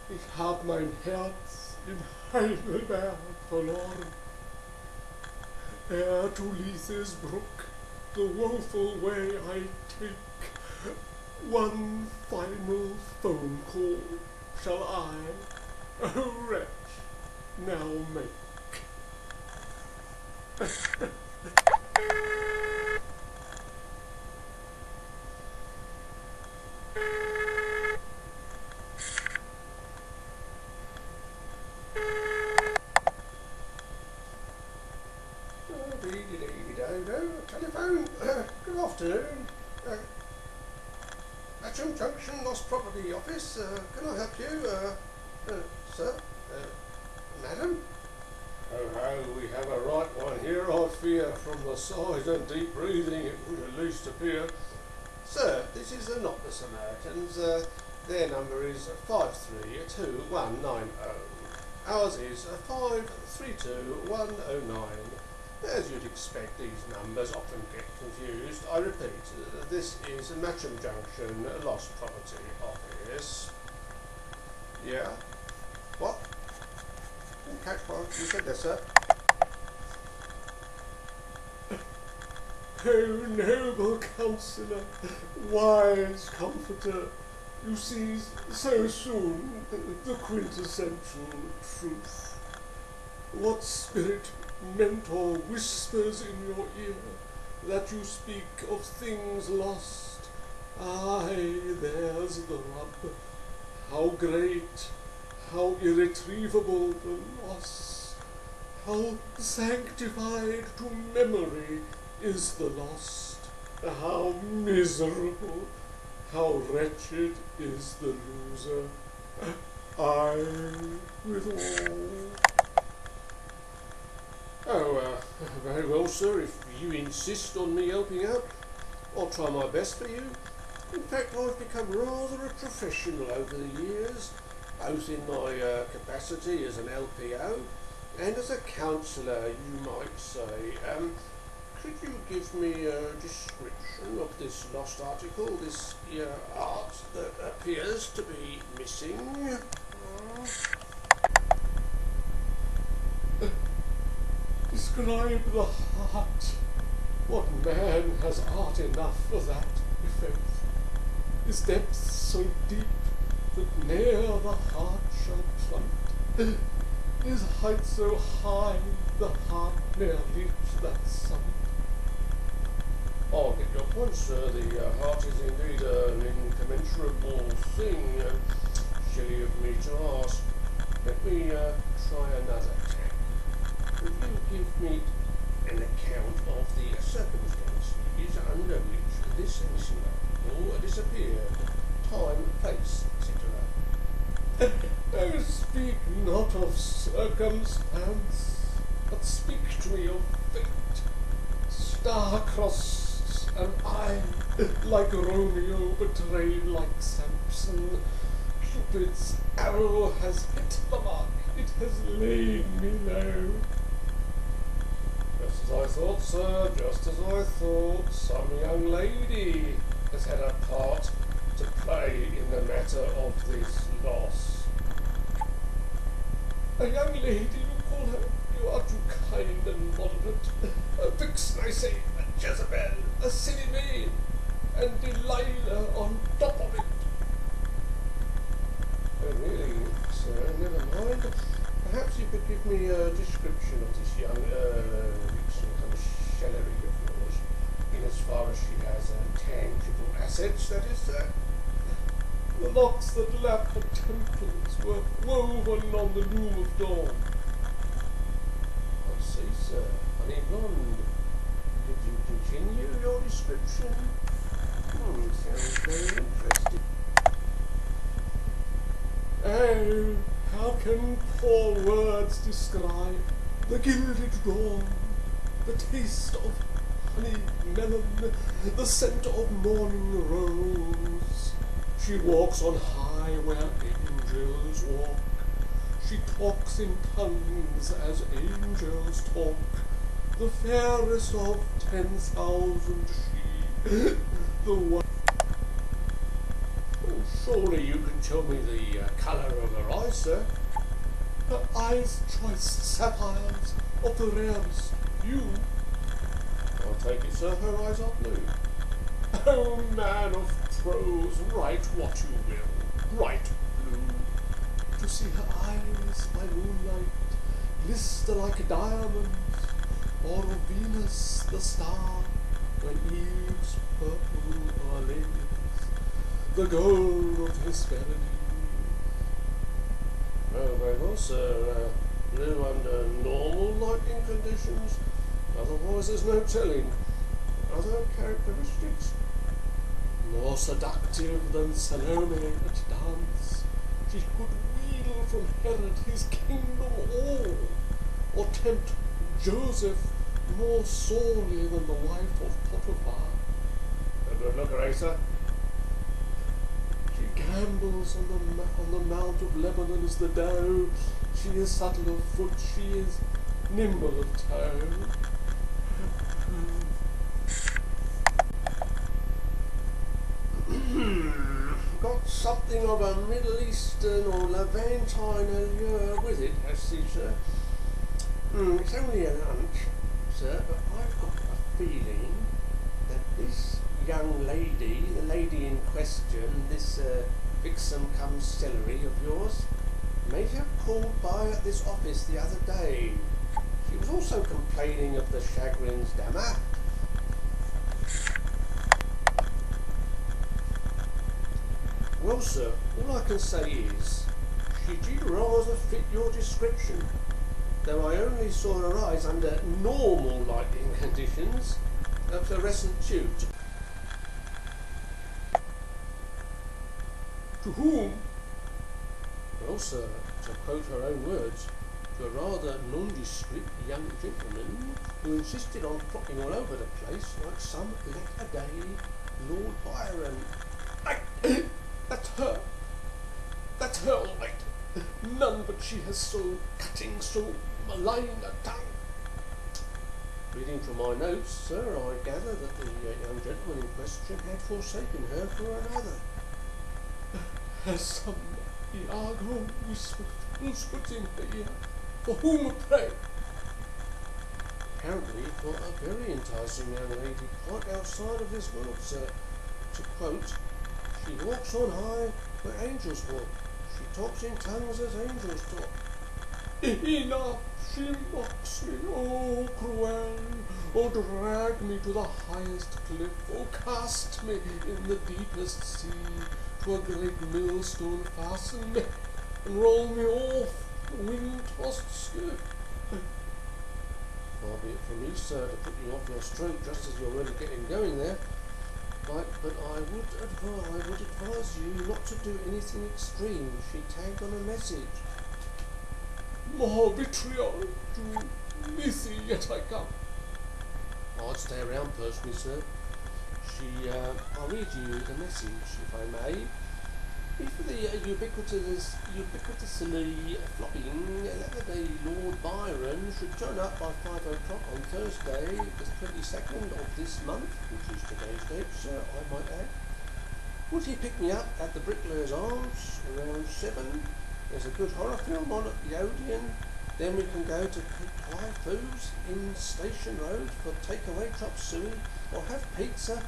Ich hab mein Herz in Heidelberg verloren. Ere to Lises brook, the woeful way I take, one final phone call shall I, oh wretch, now make. Telephone. Good afternoon. Matcham Junction Lost Property Office. Can I help you? Sir? Madam? Oh, ho, we have a right one here, I fear. From the size and deep breathing it would at least appear. Sir, this is not the Samaritans. Their number is 532190. Ours is 532109. As you'd expect, these numbers often get confused. I repeat, this is Matcham Junction Lost Property Office. Yeah? What? Didn't catch what you said there, sir. Oh, noble counsellor, wise comforter, you see so soon the quintessential truth. What spirit mentor whispers in your ear that you speak of things lost? Aye, there's the rub. How great, how irretrievable the loss, how sanctified to memory is the lost, how miserable, how wretched is the loser. I with all. Oh, very well, sir. If you insist on me helping out, I'll try my best for you. In fact, I've become rather a professional over the years, both in my capacity as an LPO and as a counsellor, you might say. Could you give me a description of this lost article, this art that appears to be missing? Describe the heart. What man has art enough for that effect? Is depth so deep that ne'er the heart shall plummet? Is height so high the heart ne'er reach that summit? I'll get your point, sir. The heart is indeed an incommensurable thing. Silly of me to ask. Let me try another tack. Could you give me an account of the circumstances under which this missing article disappeared? Time, place, etc. Oh, speak not of circumstance, but speak to me of fate. Star-crossed am I, like Romeo, betrayed like Samson. Cupid's arrow has hit the mark, it has laid me low. Just as I thought, sir, just as I thought, some young lady has had a part to play in the matter of this loss. A young lady, you call her? You are too kind and moderate. A vixen, I say, a Jezebel, a silly maid, and Delilah on top of it. Oh, really, sir, never mind. Perhaps you could give me a description of this young vixen celery of yours, in as far as she has tangible assets, that is, sir. The locks that lap her temples were woven on the loom of dawn. I see, sir. Honey blonde. Did you continue your description? Sounds very interesting. Oh, how can poor words describe the gilded dawn, the taste of honey melon, the scent of morning rose? She walks on high where angels walk. She talks in tongues as angels talk. The fairest of 10,000 she, the one. Oh, Surely you can tell me the colour of her eyes, sir. Her eyes choice sapphires of the rarest hue. I'll take it, sir, her eyes are blue. Oh, man of prose, write what you will, write blue. To see her eyes by moonlight glister like diamonds, or of Venus the star, when Eve's purple o'erlays the gold of Hesperide. Oh, very well, sir. Blue under normal lighting conditions. Otherwise, there's no telling. Other characteristics? More seductive than Salome at dance, she could wheel from Herod his kingdom all, or tempt Joseph more sorely than the wife of Potiphar. A good looker, eh, sir? She gambles on the mount of Lebanon as the doe. She is subtle of foot, she is nimble of toe. Got something of a Middle Eastern or Levantine allure with it, has she, sir? It's only an hunch, sir, but I've got a feeling that this young lady, the lady in question, this vixen cum celery of yours, may have called by at this office the other day. She was also complaining of the chagrins dammer. Well, sir, all I can say is, she did rather fit your description, though I only saw her eyes under normal lighting conditions, a fluorescent tube. To whom? Well, sir, to quote her own words, to a rather nondescript young gentleman who insisted on flopping all over the place like some latter-day Lord Byron. That's her. That's her, all right. None but she has so cutting, so malign a tongue. Reading from my notes, sir, I gather that the young gentleman in question had forsaken her for another. Has some Iago whispered in her ear? For whom, pray? Apparently for a very enticing young lady quite outside of this world, sir. To quote, she walks on high where angels walk. She talks in tongues as angels talk. Enough, she mocks me, oh cruel, oh drag me to the highest cliff, oh cast me in the deepest sea, to a great millstone fasten me, and roll me off the wind-tossed skiff. Far be it from me, sir, to put you off your stroke just as you're really getting going there. But I would advise you not to do anything extreme. She tagged on a message. More vitriol to Missy, yet I come. I'd stay around personally, sir. I'll read you the message, if I may. If the ubiquitously flopping latter-day Lord Byron should turn up by 5 o'clock on Thursday, the 22nd of this month, which is today's date, sir, I might add, would he pick me up at the Bricklayer's Arms around 7? There's a good horror film on at the Odeon. Then we can go to Clive Foods in Station Road for takeaway chop suey or have pizza.